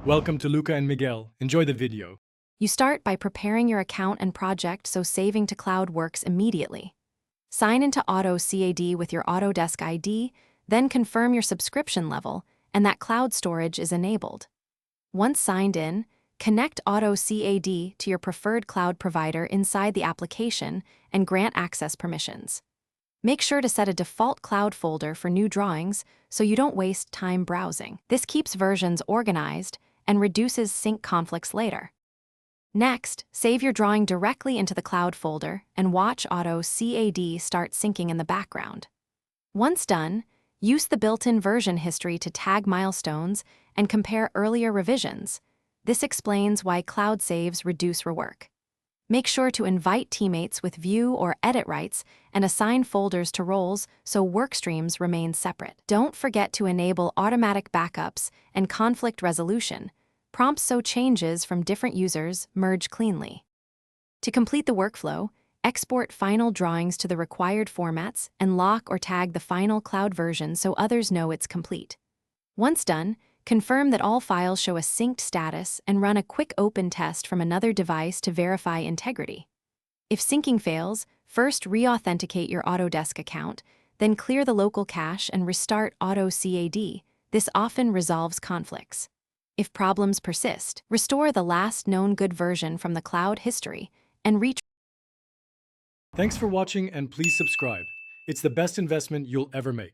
Welcome to Luca and Miguel. Enjoy the video. You start by preparing your account and project so saving to cloud works immediately. Sign into Autocad with your Autodesk ID, then confirm your subscription level and that cloud storage is enabled. Once signed in, connect Autocad to your preferred cloud provider inside the application and grant access permissions. Make sure to set a default cloud folder for new drawings so you don't waste time browsing. This keeps versions organized and reduces sync conflicts later. Next, save your drawing directly into the cloud folder and watch Autocad start syncing in the background. Once done, use the built-in version history to tag milestones and compare earlier revisions. This explains why cloud saves reduce rework. Make sure to invite teammates with view or edit rights and assign folders to roles so work streams remain separate. Don't forget to enable automatic backups and conflict resolution, prompts so changes from different users merge cleanly. To complete the workflow, export final drawings to the required formats and lock or tag the final cloud version so others know it's complete. Once done, confirm that all files show a synced status and run a quick open test from another device to verify integrity. If syncing fails, first re-authenticate your Autodesk account, then clear the local cache and restart Autocad. This often resolves conflicts. If problems persist, restore the last known good version from the cloud history and Thanks for watching and please subscribe. It's the best investment you'll ever make.